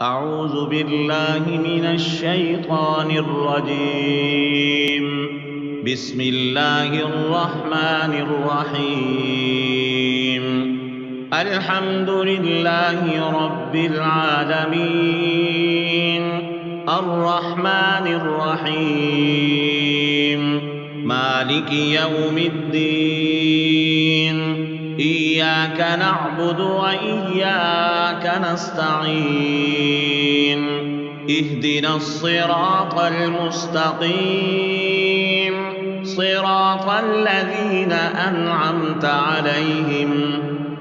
أعوذ بالله من الشيطان الرجيم. بسم الله الرحمن الرحيم. الحمد لله رب العالمين، الرحمن الرحيم، مالك يوم الدين. إياك نعبد وإياك نستعين. اهدنا الصراط المستقيم، صراط الذين أنعمت عليهم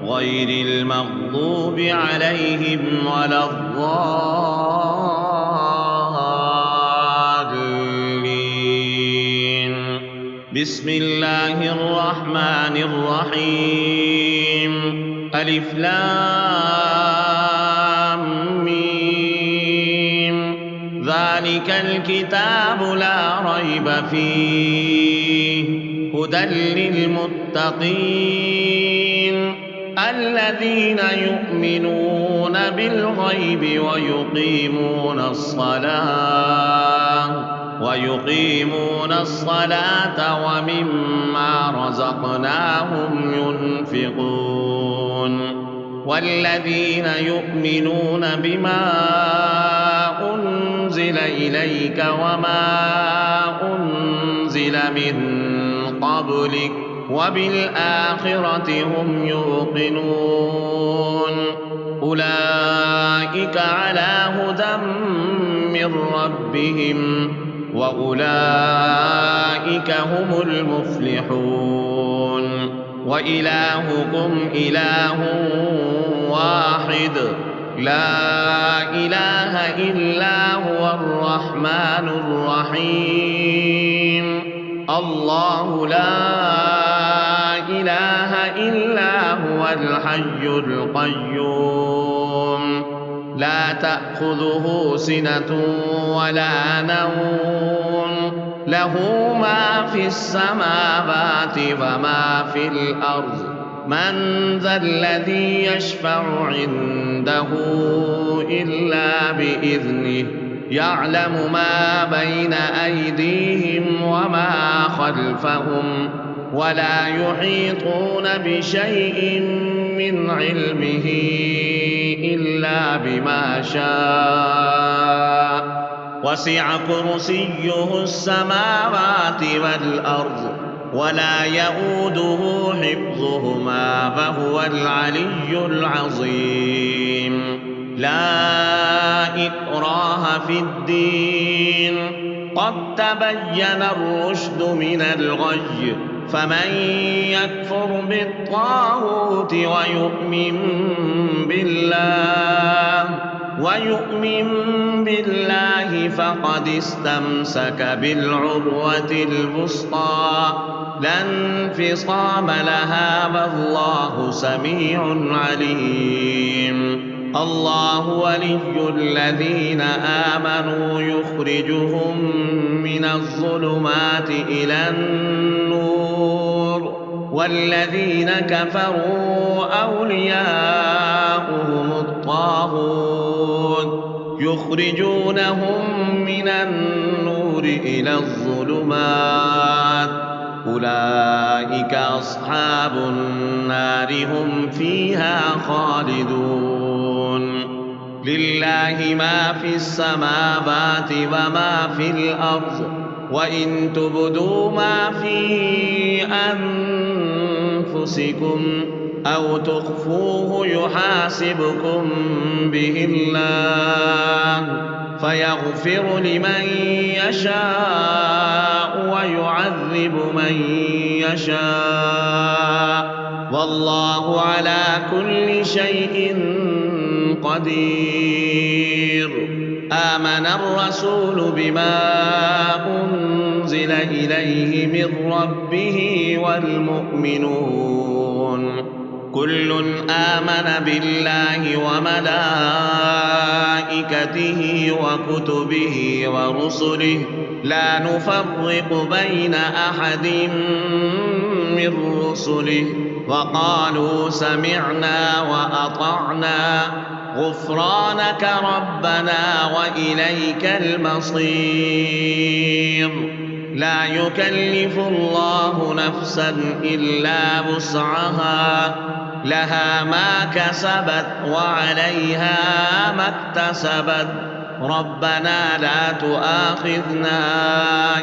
غير المغضوب عليهم ولا الضالين. بسم الله الرحمن الرحيم. ألف لام ميم. ذلك الكتاب لا ريب فيه، هدى للمتقين الذين يؤمنون بالغيب ويقيمون الصلاة ومما رزقناهم ينفقون. والذين يؤمنون بما أنزل إليك وما أنزل من قبلك وبالآخرة هم يوقنون. أولئك على هدى من ربهم وأولئك هم المفلحون. وإلهكم إله واحد، لا إله إلا هو الرحمن الرحيم. الله لا إله إلا هو الحي القيوم، لا تأخذه سنة ولا نوم، له ما في السماوات وما في الأرض. من ذا الذي يشفع عنده إلا بإذنه، يعلم ما بين أيديهم وما خلفهم، ولا يحيطون بشيء من علمه إلا بما شاء. وسع كرسيه السماوات والأرض ولا يئوده حفظهما وهو العلي العظيم. لا إكراه في الدين، قد تبين الرشد من الغي. فمن يكفر بالطاغوت ويؤمن بالله فقد استمسك بالعروة الوثقى لا انفصام لها والله سميع عليم. الله ولي الذين آمنوا يخرجهم من الظلمات إلى النور، والذين كفروا أولياؤهم الطاغوت يخرجونهم من النور إلى الظلمات. أولئك أصحاب النار هم فيها خالدون. لله ما في السماوات وما في الأرض، وإن تبدوا ما في أنفسكم أو تخفوه يحاسبكم به الله، فيغفر لمن يشاء ويعذب من يشاء، والله على كل شيء قدير. آمن الرسول بما أنزل إليه من ربه والمؤمنون كل آمن بالله وملائكته وكتبه ورسله لا نفرق بين أحد من رسله وقالوا سمعنا وأطعنا غفرانك ربنا وإليك المصير. لا يكلف الله نفسا إلا وسعها، لها ما كسبت وعليها ما اكتسبت. ربنا لا تؤاخذنا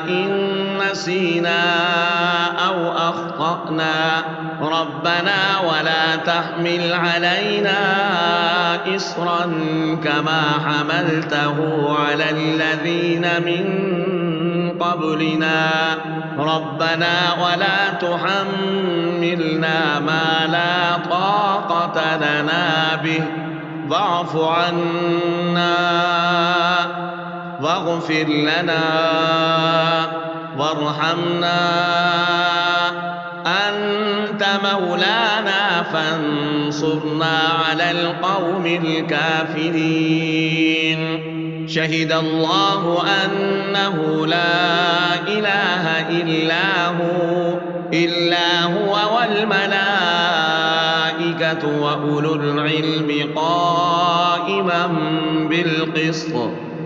إن نسينا أو أخطأنا، ربنا ولا تحمل علينا إصرا كما حملته على الذين من قبلنا، ربنا ولا تحملنا ما لا طاقة لنا به، واعف عنا واغفر لنا وارحمنا، أنت مولانا فانصرنا على القوم الكافرين. شهد الله أنه لا إله إلا هو والملائكة وأولو العلم قائما بالقسط،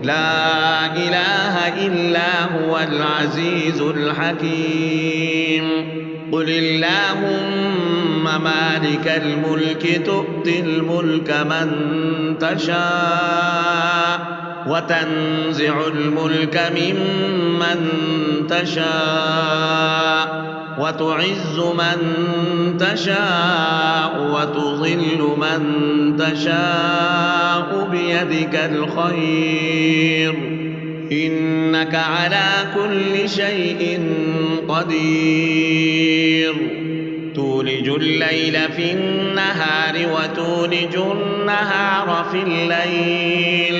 لا إله إلا هو العزيز الحكيم. قل اللهم مالك الملك تؤتي الملك من تشاء وتنزع الملك ممن تشاء وتعز من تشاء وتضل من تشاء بيدك الخير، إنك على كل شيء قدير. تولج الليل في النهار وتولج النهار في الليل،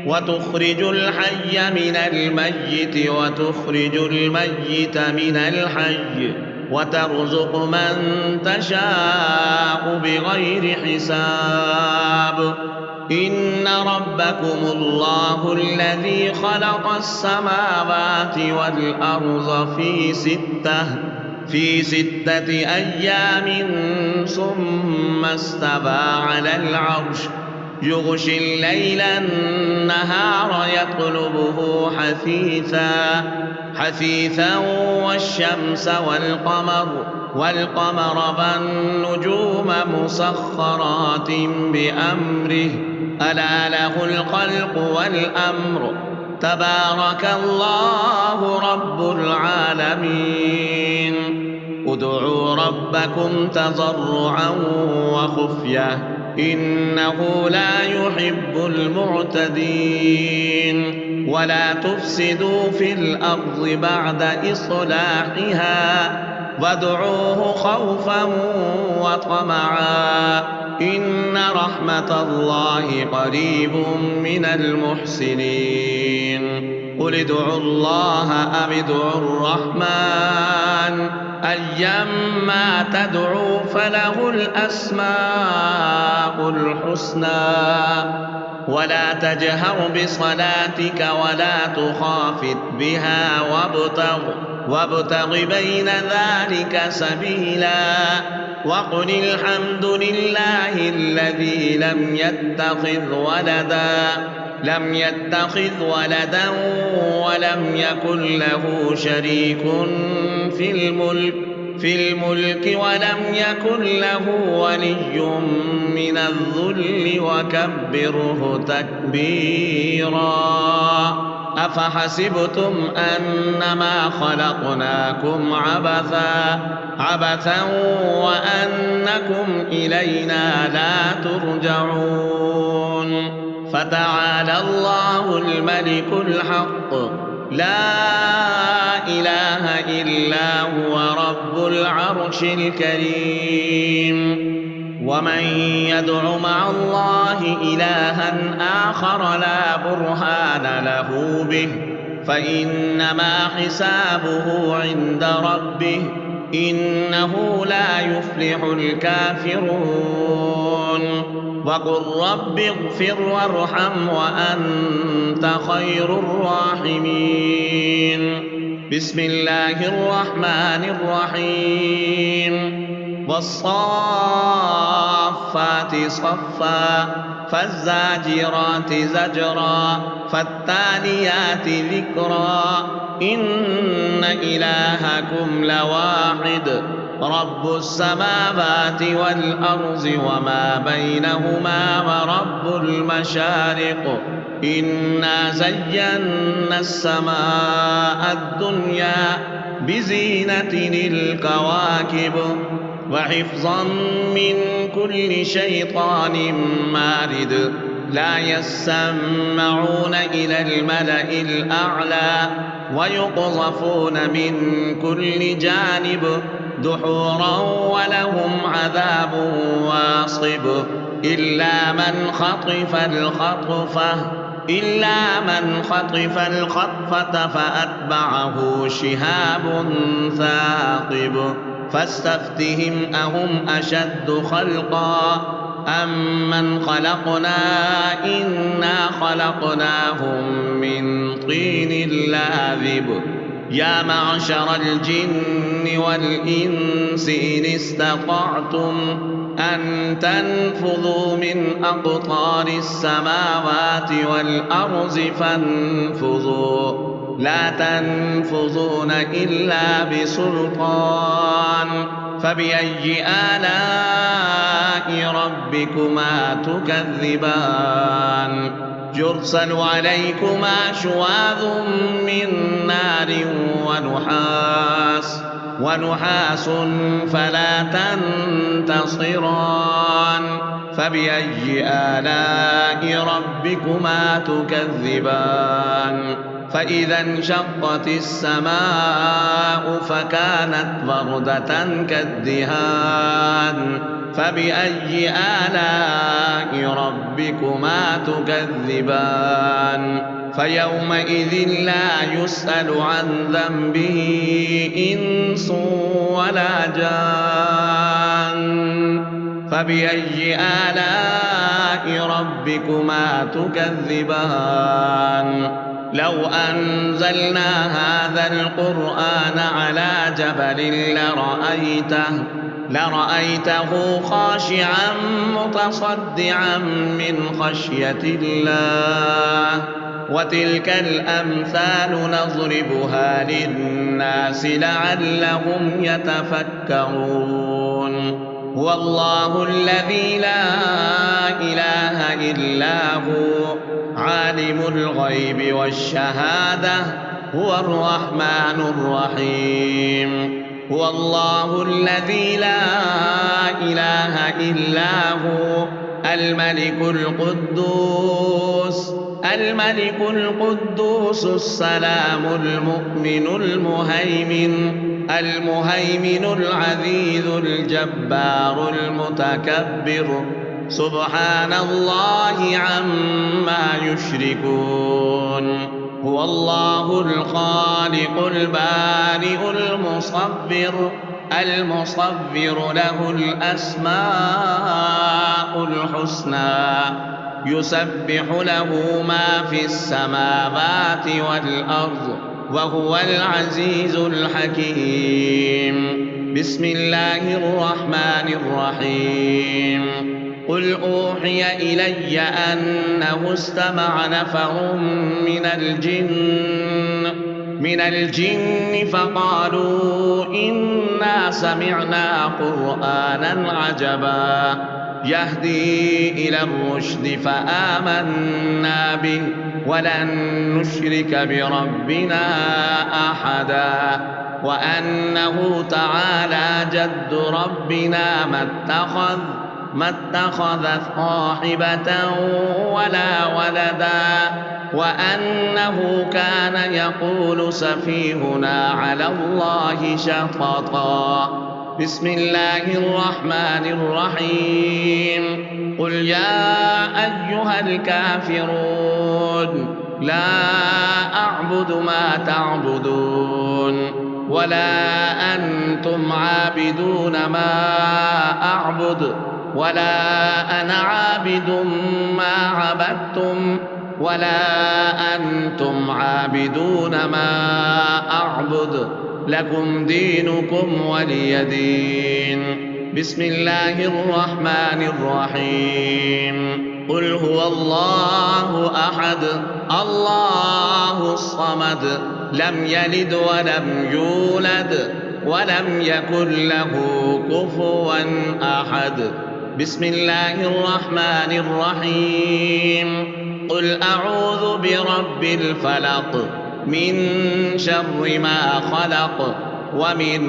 وتخرج الحي من الميت وتخرج الميت من الحي، وترزق من تشاء بغير حساب. إن ربكم الله الذي خلق السماوات والأرض في ستة أيام ثم استوى على العرش، يغشي الليل النهار يطلبه حثيثا والشمس والقمر والنجوم مسخرات بأمره، ألا له الخلق والأمر، تبارك الله رب العالمين. ادعوا ربكم تضرعا وخفية إنه لا يحب المعتدين. ولا تفسدوا في الأرض بعد إصلاحها وادعوه خوفا وطمعا إن رحمة الله قريب من المحسنين. قل ادعوا الله أو ادعوا الرحمن أيما تدعوا فله الأسماء الحسنى. ولا تجهر بصلاتك ولا تخافت بها وابتغ بين ذلك سبيلا. وقل الحمد لله الذي لم يتخذ ولدا ولم يكن له شريك في الملك ولم يكن له ولي من الذل وكبره تكبيرا. أفحسبتم أنما خلقناكم عبثا وأنكم إلينا لا ترجعون. فتعالى الله الملك الحق لا إله إلا هو رب العرش الكريم. ومن يدع مع الله إلها آخر لا برهان له به فإنما حسابه عند ربه إنه لا يفلح الكافرون. وقل رب اغفر وارحم وأنت خير الراحمين. بسم الله الرحمن الرحيم. والصافات صفا فالزاجرات زجرا فالتاليات ذكرا إن إلهكم لواحد رب السماوات والأرض وما بينهما ورب المشارق إنا زينا السماء الدنيا بزينة الكواكب وحفظا من كل شيطان مارد لا يسمعون إلى الملأ الأعلى ويقذفون من كل جانب دحورا ولهم عذاب واصب إلا من خطف الخطفة فأتبعه شهاب ثاقب فاستفتهم أهم أشد خلقا أم من خلقنا إنا خلقناهم من طين لاذب يا معشر الجن والإنس إن استطعتم أن تنفذوا من أقطار السماوات والأرض فانفذوا لا تنفذون إلا بسلطان فبأي آلاء ربكما تكذبان يرسل عليكما شواظ من نار ونحاس فلا تنتصران فبأي آلاء ربكما تكذبان فإذا انشقت السماء فكانت وردة كالدهان فبأي آلاء ربكما تكذبان فيومئذ لا يسأل عن ذنبه إنس ولا جان فبأي آلاء ربكما تكذبان لو أنزلنا هذا القرآن على جبل لرأيته خاشعا متصدعا من خشية الله وتلك الأمثال نضربها للناس لعلهم يتفكرون هو الله الذي لا إله إلا هو عالم الغيب والشهادة هو الرحمن الرحيم هو الله الذي لا إله إلا هو الملك القدوس السلام المؤمن المهيمن العزيز الجبار المتكبر سبحان الله عما يشركون هو الله الخالق البارئ المصور له الأسماء الحسنى يسبح له ما في السماوات والأرض وهو العزيز الحكيم بسم الله الرحمن الرحيم قل أوحي إلي أنه استمع نفر من الجن فقالوا إنا سمعنا قرآنا عجبا يهدي إلى الرشد فآمنا به ولن نشرك بربنا أحدا وأنه تعالى جد ربنا ما اتخذ صاحبة ولا ولدا وأنه كان يقول سفيهنا على الله شططا بسم الله الرحمن الرحيم قل يا أيها الكافرون لا أعبد ما تعبدون ولا أنتم عابدون ما أعبد ولا أنا عابد ما عبدتم ولا أنتم عابدون ما أعبد لكم دينكم ولي دين بسم الله الرحمن الرحيم قل هو الله أحد الله الصمد لم يلد ولم يولد ولم يكن له كفوا أحد بسم الله الرحمن الرحيم قل أعوذ برب الفلق من شر ما خلق ومن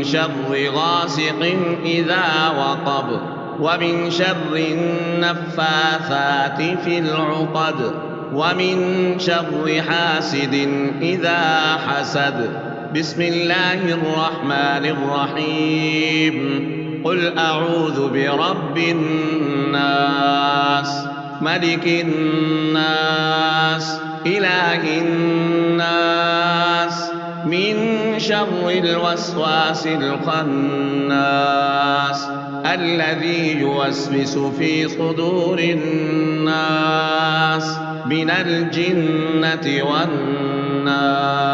شر غاسق إذا وقب ومن شر النفاثات في العقد ومن شر حاسد إذا حسد بسم الله الرحمن الرحيم قل أعوذ برب الناس ملك الناس إله الناس من شر الوسواس الخناس الذي يوسوس في صدور الناس من الجنة والناس